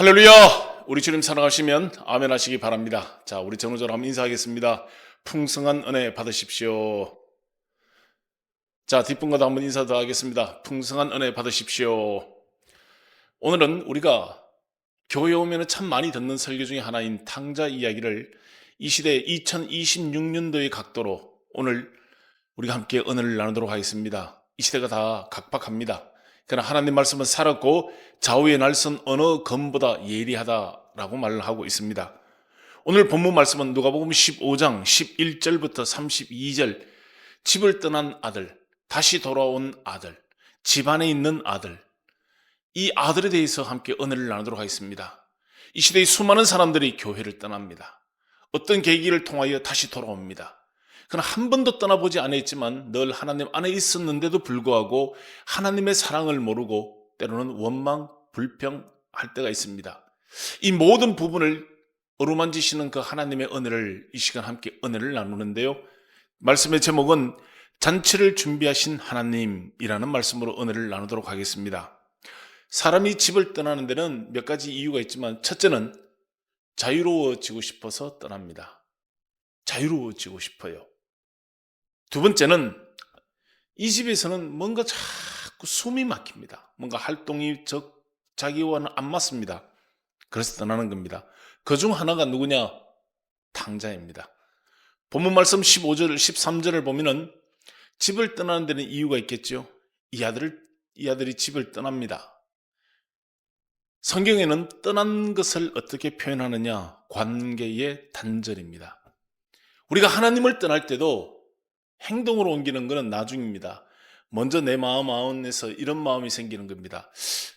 할렐루야! 우리 주님 사랑하시면 아멘 하시기 바랍니다. 자, 우리 전우절 한번 인사하겠습니다. 풍성한 은혜 받으십시오. 자, 뒷분과도 한번 인사 더 하겠습니다. 풍성한 은혜 받으십시오. 오늘은 우리가 교회 오면 참 많이 듣는 설교 중에 하나인 탕자 이야기를 이 시대 2026년도의 각도로 오늘 우리가 함께 은혜를 나누도록 하겠습니다. 이 시대가 다 각박합니다. 그러나 하나님 말씀은 살았고 좌우의 날선 어느 검보다 예리하다라고 말을 하고 있습니다. 오늘 본문 말씀은 누가복음 15장 11절부터 32절, 집을 떠난 아들, 다시 돌아온 아들, 집안에 있는 아들, 이 아들에 대해서 함께 은혜를 나누도록 하겠습니다. 이 시대의 수많은 사람들이 교회를 떠납니다. 어떤 계기를 통하여 다시 돌아옵니다. 그러나 한 번도 떠나보지 않았지만 늘 하나님 안에 있었는데도 불구하고 하나님의 사랑을 모르고 때로는 원망, 불평할 때가 있습니다. 이 모든 부분을 어루만지시는 그 하나님의 은혜를 이 시간 함께 은혜를 나누는데요. 말씀의 제목은 잔치를 준비하신 하나님이라는 말씀으로 은혜를 나누도록 하겠습니다. 사람이 집을 떠나는 데는 몇 가지 이유가 있지만 첫째는 자유로워지고 싶어서 떠납니다. 자유로워지고 싶어요. 두 번째는 이 집에서는 뭔가 자꾸 숨이 막힙니다. 뭔가 활동이 자기와는 안 맞습니다. 그래서 떠나는 겁니다. 그중 하나가 누구냐? 탕자입니다. 본문 말씀 15절, 13절을 보면은 집을 떠나는 데는 이유가 있겠죠. 이 아들이 집을 떠납니다. 성경에는 떠난 것을 어떻게 표현하느냐? 관계의 단절입니다. 우리가 하나님을 떠날 때도 행동으로 옮기는 것은 나중입니다. 먼저 내 마음 안에서 이런 마음이 생기는 겁니다.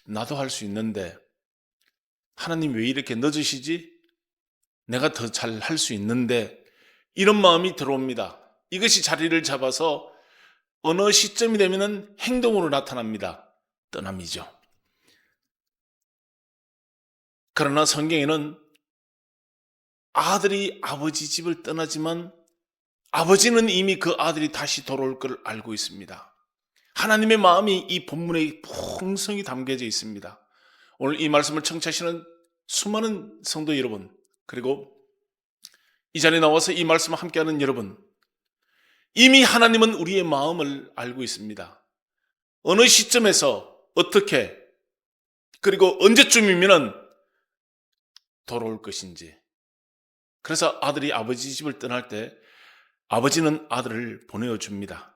나도 할 수 있는데 하나님 왜 이렇게 늦으시지? 내가 더 잘 할 수 있는데 이런 마음이 들어옵니다. 이것이 자리를 잡아서 어느 시점이 되면 행동으로 나타납니다. 떠남이죠. 그러나 성경에는 아들이 아버지 집을 떠나지만 아버지는 이미 그 아들이 다시 돌아올 걸 알고 있습니다. 하나님의 마음이 이 본문에 풍성히 담겨져 있습니다. 오늘 이 말씀을 청취하시는 수많은 성도 여러분, 그리고 이 자리에 나와서 이 말씀을 함께하는 여러분, 이미 하나님은 우리의 마음을 알고 있습니다. 어느 시점에서 어떻게 그리고 언제쯤이면 돌아올 것인지. 그래서 아들이 아버지 집을 떠날 때 아버지는 아들을 보내줍니다.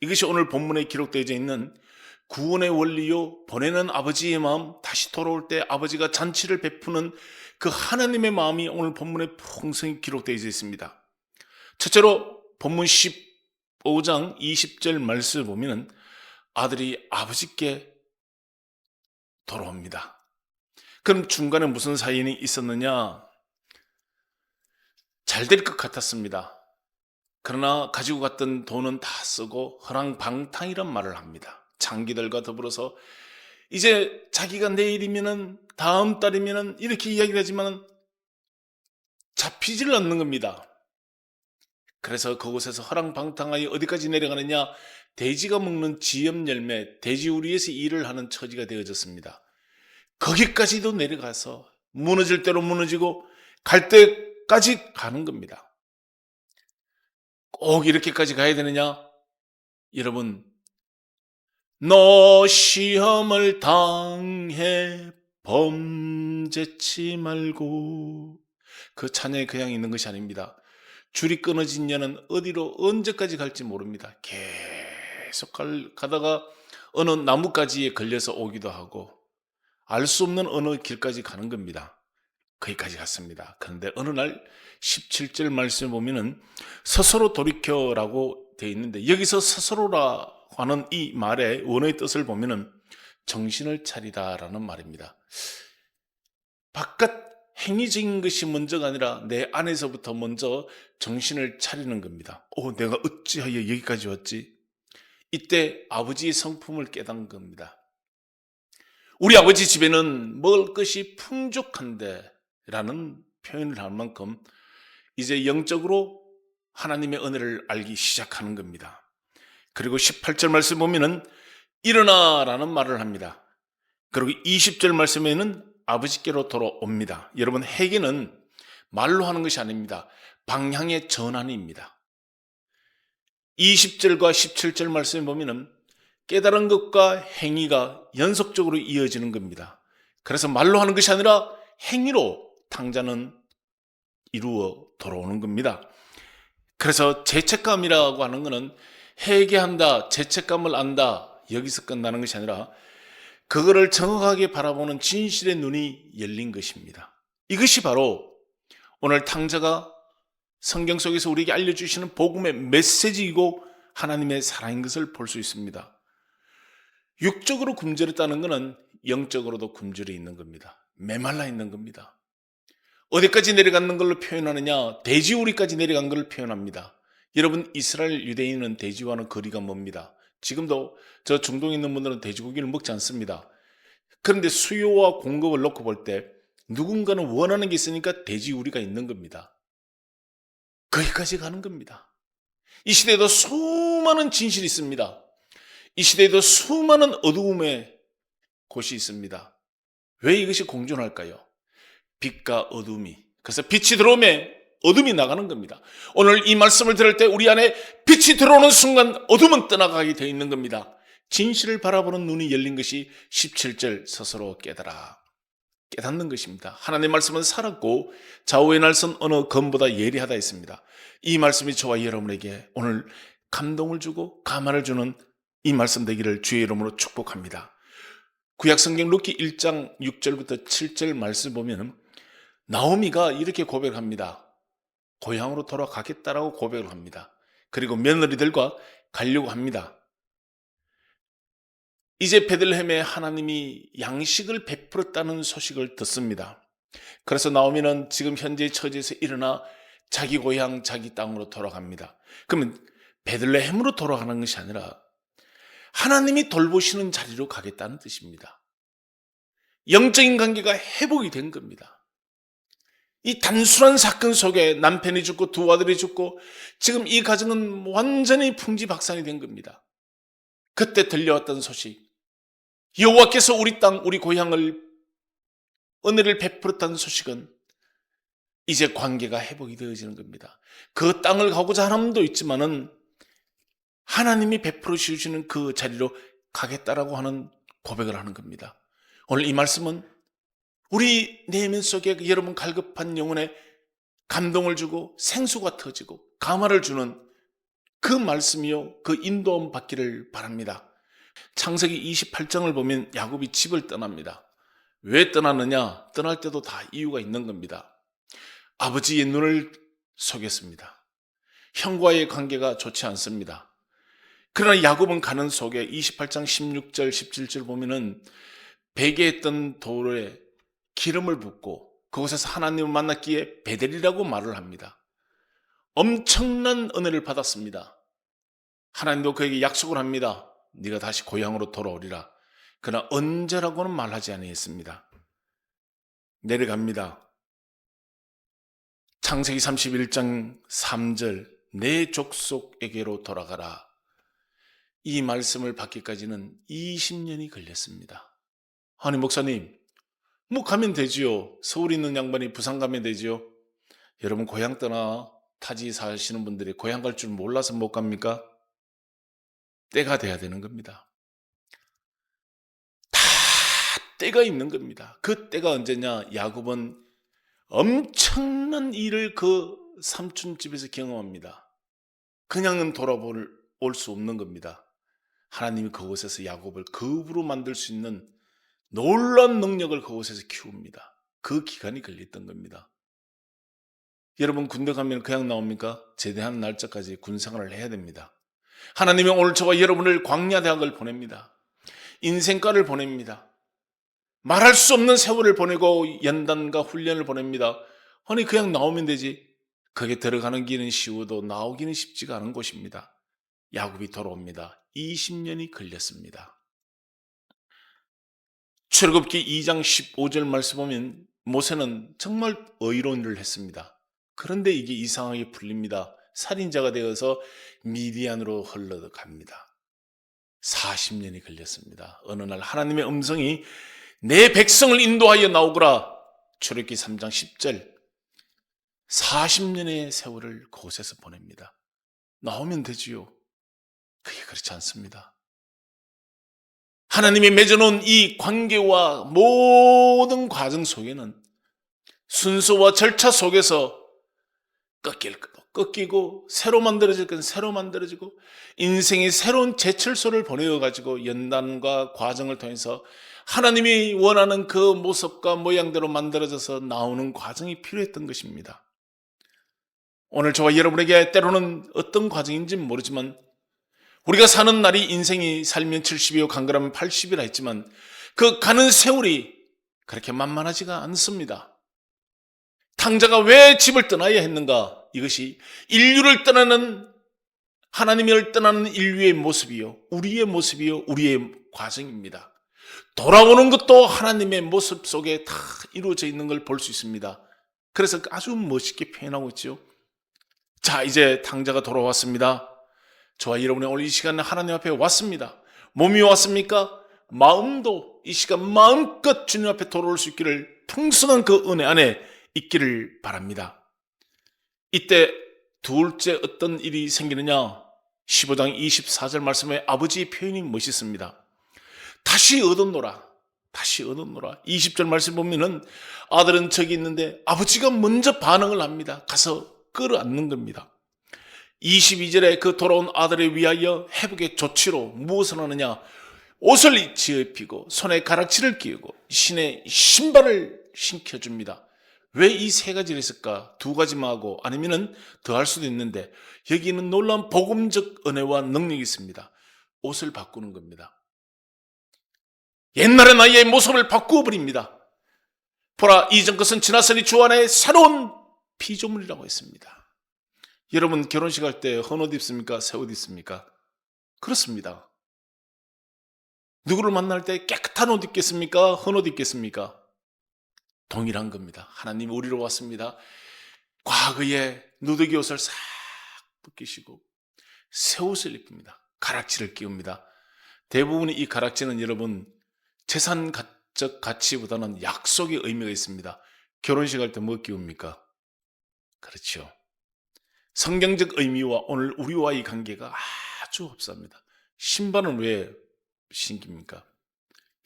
이것이 오늘 본문에 기록되어 있는 구원의 원리요, 보내는 아버지의 마음, 다시 돌아올 때 아버지가 잔치를 베푸는 그 하나님의 마음이 오늘 본문에 풍성히 기록되어 있습니다. 첫째로 본문 15장 20절 말씀을 보면 아들이 아버지께 돌아옵니다. 그럼 중간에 무슨 사연이 있었느냐? 잘 될 것 같았습니다. 그러나 가지고 갔던 돈은 다 쓰고 허랑방탕이란 말을 합니다. 장기들과 더불어서 이제 자기가 내일이면은 다음 달이면은 이렇게 이야기를 하지만 잡히지를 않는 겁니다. 그래서 그곳에서 허랑방탕하여 어디까지 내려가느냐? 돼지가 먹는 지엽 열매, 돼지우리에서 일을 하는 처지가 되어졌습니다. 거기까지도 내려가서 무너질 대로 무너지고 갈 때까지 가는 겁니다. 꼭 이렇게까지 가야 되느냐? 여러분, 너 시험을 당해 범죄치 말고, 그 찬양에 그냥 있는 것이 아닙니다. 줄이 끊어진 여는 어디로 언제까지 갈지 모릅니다. 계속 가다가 어느 나뭇가지에 걸려서 오기도 하고 알 수 없는 어느 길까지 가는 겁니다. 거기까지 갔습니다. 그런데 어느 날 17절 말씀 보면은 스스로 돌이켜라고 되어 있는데, 여기서 스스로라 하는 이 말의 원어의 뜻을 보면은 정신을 차리다라는 말입니다. 바깥 행위적인 것이 먼저가 아니라 내 안에서부터 먼저 정신을 차리는 겁니다. 내가 어찌하여 여기까지 왔지? 이때 아버지의 성품을 깨닫는 겁니다. 우리 아버지 집에는 먹을 것이 풍족한데 라는 표현을 할 만큼 이제 영적으로 하나님의 은혜를 알기 시작하는 겁니다. 그리고 18절 말씀 보면은 일어나라는 말을 합니다. 그리고 20절 말씀에는 아버지께로 돌아옵니다. 여러분, 회개는 말로 하는 것이 아닙니다. 방향의 전환입니다. 20절과 17절 말씀에 보면은 깨달은 것과 행위가 연속적으로 이어지는 겁니다. 그래서 말로 하는 것이 아니라 행위로 탕자는 이루어 돌아오는 겁니다. 그래서 죄책감이라고 하는 것은 회개한다, 죄책감을 안다, 여기서 끝나는 것이 아니라 그거를 정확하게 바라보는 진실의 눈이 열린 것입니다. 이것이 바로 오늘 탕자가 성경 속에서 우리에게 알려주시는 복음의 메시지이고 하나님의 사랑인 것을 볼 수 있습니다. 육적으로 굶주렸다는 것은 영적으로도 굶주려 있는 겁니다. 메말라 있는 겁니다. 어디까지 내려가는 걸로 표현하느냐? 돼지우리까지 내려간 걸 표현합니다. 여러분, 이스라엘 유대인은 돼지와는 거리가 멉니다. 지금도 저 중동에 있는 분들은 돼지고기를 먹지 않습니다. 그런데 수요와 공급을 놓고 볼 때 누군가는 원하는 게 있으니까 돼지우리가 있는 겁니다. 거기까지 가는 겁니다. 이 시대에도 수많은 진실이 있습니다. 이 시대에도 수많은 어두움의 곳이 있습니다. 왜 이것이 공존할까요? 빛과 어둠이. 그래서 빛이 들어오면 어둠이 나가는 겁니다. 오늘 이 말씀을 들을 때 우리 안에 빛이 들어오는 순간 어둠은 떠나가게 되어 있는 겁니다. 진실을 바라보는 눈이 열린 것이 17절 스스로 깨닫는 것입니다. 하나님의 말씀은 살았고 좌우의 날선 어느 검보다 예리하다 했습니다. 이 말씀이 저와 여러분에게 오늘 감동을 주고 감화를 주는 이 말씀 되기를 주의 이름으로 축복합니다. 구약성경 룻기 1장 6절부터 7절 말씀 보면 나오미가 이렇게 고백합니다. 고향으로 돌아가겠다라고 고백을 합니다. 그리고 며느리들과 가려고 합니다. 이제 베들레헴에 하나님이 양식을 베풀었다는 소식을 듣습니다. 그래서 나오미는 지금 현재 처지에서 일어나 자기 고향, 자기 땅으로 돌아갑니다. 그러면 베들레헴으로 돌아가는 것이 아니라 하나님이 돌보시는 자리로 가겠다는 뜻입니다. 영적인 관계가 회복이 된 겁니다. 이 단순한 사건 속에 남편이 죽고 두 아들이 죽고 지금 이 가정은 완전히 풍지박산이 된 겁니다. 그때 들려왔던 소식, 여호와께서 우리 땅, 우리 고향을 은혜를 베풀었다는 소식은 이제 관계가 회복이 되어지는 겁니다. 그 땅을 가고자 하는 마음도 있지만은 하나님이 베풀어 주시는 그 자리로 가겠다라고 하는 고백을 하는 겁니다. 오늘 이 말씀은 우리 내면 속에 여러분 갈급한 영혼에 감동을 주고 생수가 터지고 감화를 주는 그 말씀이요, 그 인도함 받기를 바랍니다. 창세기 28장을 보면 야곱이 집을 떠납니다. 왜 떠났느냐? 떠날 때도 다 이유가 있는 겁니다. 아버지의 눈을 속였습니다. 형과의 관계가 좋지 않습니다. 그러나 야곱은 가는 속에 28장 16절 17절 보면은 베개했던 돌에 기름을 붓고 그곳에서 하나님을 만났기에 베델이라고 말을 합니다. 엄청난 은혜를 받았습니다. 하나님도 그에게 약속을 합니다. 네가 다시 고향으로 돌아오리라. 그러나 언제라고는 말하지 아니했습니다. 내려갑니다. 창세기 31장 3절 내 족속에게로 돌아가라. 이 말씀을 받기까지는 20년이 걸렸습니다. 아니 목사님, 뭐 가면 되지요. 서울에 있는 양반이 부산 가면 되지요. 여러분 고향 떠나 타지 사시는 분들이 고향 갈 줄 몰라서 못 갑니까? 때가 돼야 되는 겁니다. 다 때가 있는 겁니다. 그 때가 언제냐? 야곱은 엄청난 일을 그 삼촌 집에서 경험합니다. 그냥은 돌아올 수 없는 겁니다. 하나님이 그곳에서 야곱을 거부로 만들 수 있는 놀라운 능력을 그곳에서 키웁니다. 그 기간이 걸렸던 겁니다. 여러분 군대 가면 그냥 나옵니까? 제대하는 날짜까지 군생활을 해야 됩니다. 하나님이 오늘 저와 여러분을 광야대학을 보냅니다. 인생과를 보냅니다. 말할 수 없는 세월을 보내고 연단과 훈련을 보냅니다. 아니 그냥 나오면 되지. 거기에 들어가는 길은 쉬워도 나오기는 쉽지가 않은 곳입니다. 야곱이 돌아옵니다. 20년이 걸렸습니다. 출애굽기 2장 15절 말씀 보면 모세는 정말 의로운 일을 했습니다. 그런데 이게 이상하게 풀립니다. 살인자가 되어서 미디안으로 흘러갑니다. 40년이 걸렸습니다. 어느 날 하나님의 음성이 내 백성을 인도하여 나오거라. 출애굽기 3장 10절. 40년의 세월을 그곳에서 보냅니다. 나오면 되지요. 그게 그렇지 않습니다. 하나님이 맺어놓은 이 관계와 모든 과정 속에는 순서와 절차 속에서 꺾일 것도 꺾이고 새로 만들어질 건 새로 만들어지고 인생의 새로운 제철소를 보내어가지고 연단과 과정을 통해서 하나님이 원하는 그 모습과 모양대로 만들어져서 나오는 과정이 필요했던 것입니다. 오늘 저와 여러분에게 때로는 어떤 과정인지는 모르지만 우리가 사는 날이 인생이 살면 70이요 강건하면 80이라 했지만 그 가는 세월이 그렇게 만만하지가 않습니다. 탕자가 왜 집을 떠나야 했는가? 이것이 인류를 떠나는 하나님을 떠나는 인류의 모습이요 우리의 모습이요 우리의 과정입니다. 돌아오는 것도 하나님의 모습 속에 다 이루어져 있는 걸 볼 수 있습니다. 그래서 아주 멋있게 표현하고 있죠. 자, 이제 탕자가 돌아왔습니다. 저와 여러분이 오늘 이 시간에 하나님 앞에 왔습니다. 몸이 왔습니까? 마음도 이 시간 마음껏 주님 앞에 돌아올 수 있기를 풍성한 그 은혜 안에 있기를 바랍니다. 이때 둘째 어떤 일이 생기느냐? 15장 24절 말씀에 아버지의 표현이 멋있습니다. 다시 얻었노라. 다시 얻었노라. 20절 말씀 보면은 아들은 저기 있는데 아버지가 먼저 반응을 합니다. 가서 끌어안는 겁니다. 22절에 그 돌아온 아들을 위하여 회복의 조치로 무엇을 하느냐? 옷을 지어 입히고 손에 가락지를 끼우고 신에 신발을 신겨줍니다. 왜 이 세 가지를 했을까? 두 가지만 하고 아니면은 더 할 수도 있는데 여기는 놀라운 복음적 은혜와 능력이 있습니다. 옷을 바꾸는 겁니다. 옛날의 나의 모습을 바꾸어 버립니다. 보라, 이전 것은 지났으니 주 안에 새로운 피조물이라고 했습니다. 여러분 결혼식 할 때 헌옷 입습니까? 새 옷 입습니까? 그렇습니다. 누구를 만날 때 깨끗한 옷 입겠습니까? 헌옷 입겠습니까? 동일한 겁니다. 하나님 우리로 왔습니다. 과거에 누더기 옷을 싹 벗기시고 새 옷을 입힙니다. 가락지를 끼웁니다. 대부분의 이 가락지는 여러분 재산적 가치보다는 약속의 의미가 있습니다. 결혼식 할 때 뭐 끼웁니까? 그렇죠. 성경적 의미와 오늘 우리와의 관계가 아주 흡사합니다. 신발은 왜 신깁니까?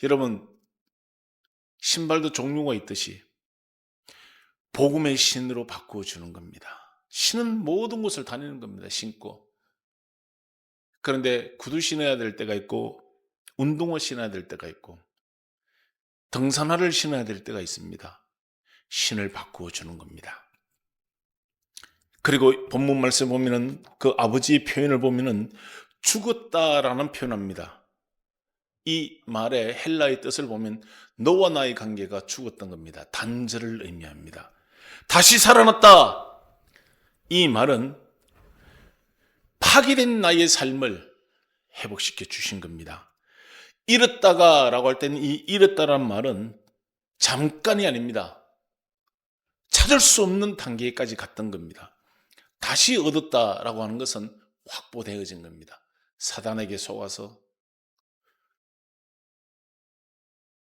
여러분 신발도 종류가 있듯이 복음의 신으로 바꾸어주는 겁니다. 신은 모든 곳을 다니는 겁니다. 신고. 그런데 구두 신어야 될 때가 있고 운동화 신어야 될 때가 있고 등산화를 신어야 될 때가 있습니다. 신을 바꾸어주는 겁니다. 그리고 본문 말씀 보면은 그 아버지의 표현을 보면은 죽었다라는 표현합니다. 이 말의 헬라의 뜻을 보면 너와 나의 관계가 죽었던 겁니다. 단절을 의미합니다. 다시 살아났다. 이 말은 파괴된 나의 삶을 회복시켜 주신 겁니다. 잃었다가 라고 할 때는 이 잃었다라는 말은 잠깐이 아닙니다. 찾을 수 없는 단계까지 갔던 겁니다. 다시 얻었다라고 하는 것은 확보되어진 겁니다. 사단에게 속아서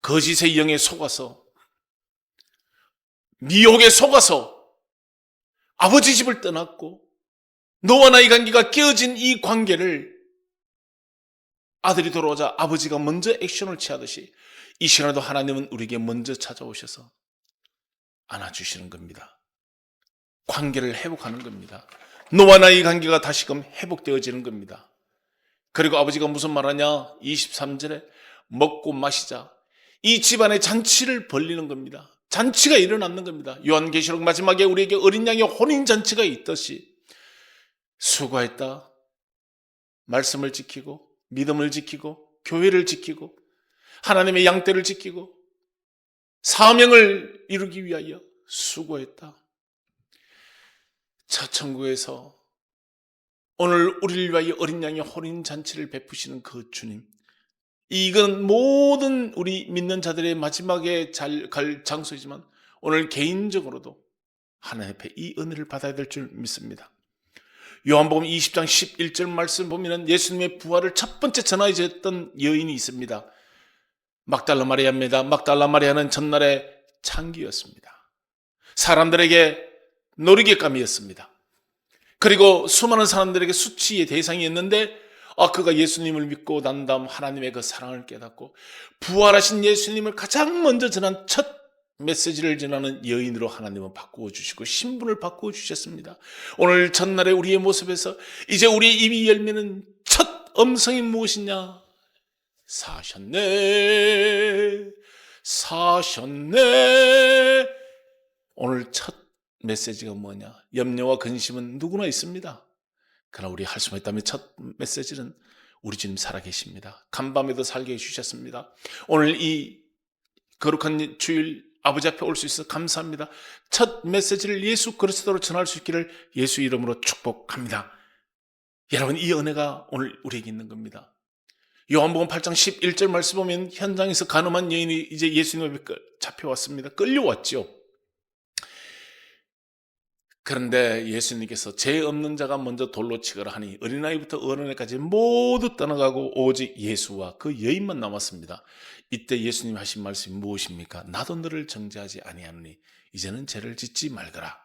거짓의 영에 속아서 미혹에 속아서 아버지 집을 떠났고 너와 나의 관계가 깨어진 이 관계를 아들이 돌아오자 아버지가 먼저 액션을 취하듯이 이 시간에도 하나님은 우리에게 먼저 찾아오셔서 안아주시는 겁니다. 관계를 회복하는 겁니다. 너와 나의 관계가 다시금 회복되어지는 겁니다. 그리고 아버지가 무슨 말하냐? 23절에 먹고 마시자. 이 집안의 잔치를 벌리는 겁니다. 잔치가 일어나는 겁니다. 요한계시록 마지막에 우리에게 어린 양의 혼인잔치가 있듯이 수고했다. 말씀을 지키고 믿음을 지키고 교회를 지키고 하나님의 양떼를 지키고 사명을 이루기 위하여 수고했다. 저 천국에서 오늘 우리를 위하여 어린 양의 혼인잔치를 베푸시는 그 주님, 이건 모든 우리 믿는 자들의 마지막에 잘 갈 장소이지만 오늘 개인적으로도 하나님 앞에 이 은혜를 받아야 될 줄 믿습니다. 요한복음 20장 11절 말씀 보면 예수님의 부활을 첫 번째 전하였던 여인이 있습니다. 막달라 마리아입니다. 막달라 마리아는 전날의 창기였습니다. 사람들에게 놀이개감이었습니다. 그리고 수많은 사람들에게 수치의 대상이었는데 그가 예수님을 믿고 난 다음 하나님의 그 사랑을 깨닫고 부활하신 예수님을 가장 먼저 전한 첫 메시지를 전하는 여인으로 하나님은 바꾸어 주시고 신분을 바꾸어 주셨습니다. 오늘 전날의 우리의 모습에서 이제 우리의 입이 열리는 첫 음성이 무엇이냐? 사셨네, 사셨네. 오늘 첫 메시지가 뭐냐? 염려와 근심은 누구나 있습니다. 그러나 우리 할 수만 있다면 첫 메시지는 우리 주님 살아계십니다. 간밤에도 살게 해주셨습니다. 오늘 이 거룩한 주일 아버지 앞에 올 수 있어서 감사합니다. 첫 메시지를 예수 그리스도로 전할 수 있기를 예수 이름으로 축복합니다. 여러분, 이 은혜가 오늘 우리에게 있는 겁니다. 요한복음 8장 11절 말씀 보면 현장에서 간음한 여인이 이제 예수님 앞에 잡혀왔습니다. 끌려왔죠. 그런데 예수님께서 죄 없는 자가 먼저 돌로 치거라 하니 어린아이부터 어른애까지 모두 떠나가고 오직 예수와 그 여인만 남았습니다. 이때 예수님이 하신 말씀이 무엇입니까? 나도 너를 정죄하지 아니하노니 이제는 죄를 짓지 말거라.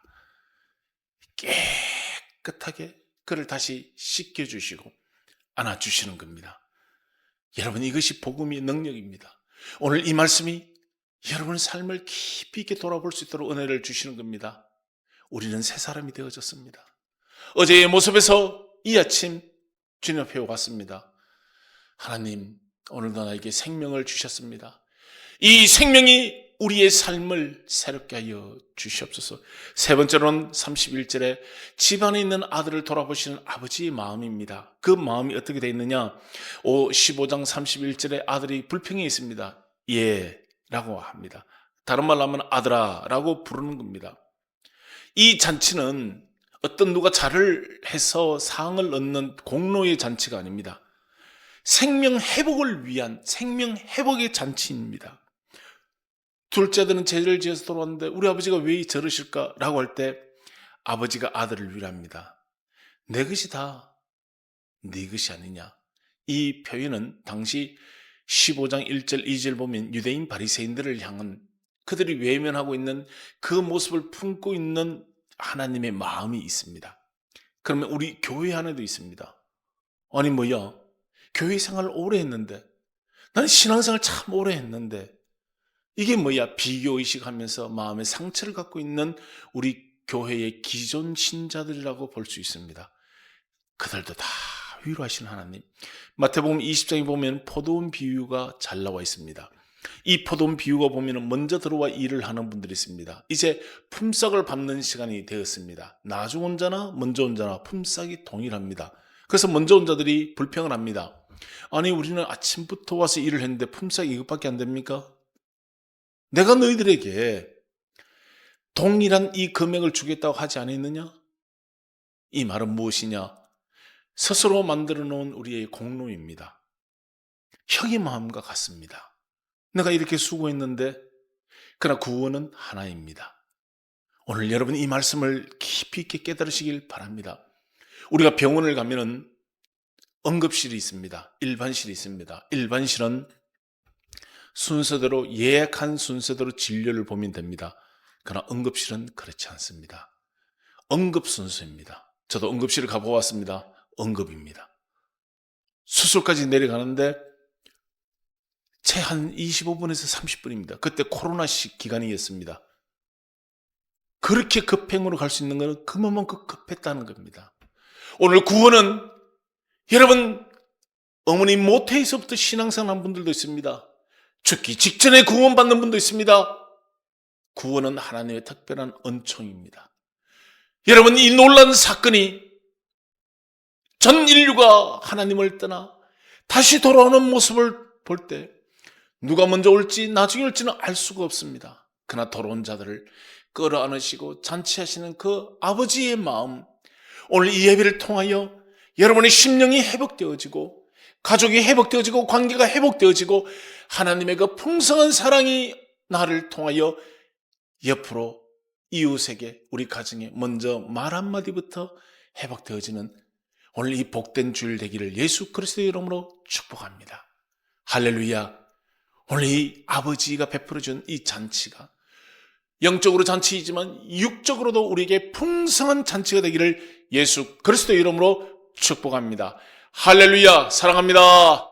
깨끗하게 그를 다시 씻겨주시고 안아주시는 겁니다. 여러분, 이것이 복음의 능력입니다. 오늘 이 말씀이 여러분의 삶을 깊이 있게 돌아볼 수 있도록 은혜를 주시는 겁니다. 우리는 새 사람이 되어졌습니다. 어제의 모습에서 이 아침 주님 앞에 왔습니다. 하나님, 오늘도 나에게 생명을 주셨습니다. 이 생명이 우리의 삶을 새롭게 하여 주시옵소서. 세 번째로는 31절에 집안에 있는 아들을 돌아보시는 아버지의 마음입니다. 그 마음이 어떻게 되어 있느냐? 15장 31절에 아들이 불평이 있습니다. 예 라고 합니다. 다른 말로 하면 아들아 라고 부르는 겁니다. 이 잔치는 어떤 누가 잘을 해서 상을 얻는 공로의 잔치가 아닙니다. 생명 회복을 위한 생명 회복의 잔치입니다. 둘째 아들은 죄를 지어서 돌아왔는데 우리 아버지가 왜 저러실까? 라고 할 때 아버지가 아들을 위로합니다. 내 것이 다 네 것이 아니냐. 이 표현은 당시 15장 1절 2절 보면 유대인 바리새인들을 향한 그들이 외면하고 있는 그 모습을 품고 있는 하나님의 마음이 있습니다. 그러면 우리 교회 안에도 있습니다. 아니 뭐야, 교회 생활을 오래 했는데, 난 신앙생활 참 오래 했는데 이게 뭐야, 비교의식 하면서 마음의 상처를 갖고 있는 우리 교회의 기존 신자들이라고 볼 수 있습니다. 그들도 다 위로하시는 하나님. 마태복음 20장에 보면 포도원 비유가 잘 나와 있습니다. 이 포도원 비유가 보면 먼저 들어와 일을 하는 분들이 있습니다. 이제 품삯을 받는 시간이 되었습니다. 나중 온 자나 먼저 온 자나 품삯이 동일합니다. 그래서 먼저 온 자들이 불평을 합니다. 아니, 우리는 아침부터 와서 일을 했는데 품삯이 이것밖에 안 됩니까? 내가 너희들에게 동일한 이 금액을 주겠다고 하지 않았느냐? 이 말은 무엇이냐? 스스로 만들어 놓은 우리의 공로입니다. 형의 마음과 같습니다. 내가 이렇게 수고했는데, 그러나 구원은 하나입니다. 오늘 여러분 이 말씀을 깊이 있게 깨달으시길 바랍니다. 우리가 병원을 가면은 응급실이 있습니다. 일반실이 있습니다. 일반실은 순서대로 예약한 순서대로 진료를 보면 됩니다. 그러나 응급실은 그렇지 않습니다. 응급 순서입니다. 저도 응급실을 가보았습니다. 응급입니다. 수술까지 내려가는데 채 한 25분에서 30분입니다. 그때 코로나 기간이었습니다. 그렇게 급행으로 갈 수 있는 것은 그만큼 급했다는 겁니다. 오늘 구원은 여러분, 어머니 모태에서부터 신앙생활 한 분들도 있습니다. 죽기 직전에 구원받는 분도 있습니다. 구원은 하나님의 특별한 은총입니다. 여러분, 이 놀라운 사건이 전 인류가 하나님을 떠나 다시 돌아오는 모습을 볼 때 누가 먼저 올지 나중에 올지는 알 수가 없습니다. 그러나 돌아온 자들을 끌어안으시고 잔치하시는 그 아버지의 마음, 오늘 이 예배를 통하여 여러분의 심령이 회복되어지고 가족이 회복되어지고 관계가 회복되어지고 하나님의 그 풍성한 사랑이 나를 통하여 옆으로 이웃에게 우리 가정에 먼저 말 한마디부터 회복되어지는 오늘 이 복된 주일 되기를 예수 그리스도의 이름으로 축복합니다. 할렐루야. 오늘 이 아버지가 베풀어준 이 잔치가 영적으로 잔치이지만 육적으로도 우리에게 풍성한 잔치가 되기를 예수 그리스도의 이름으로 축복합니다. 할렐루야, 사랑합니다.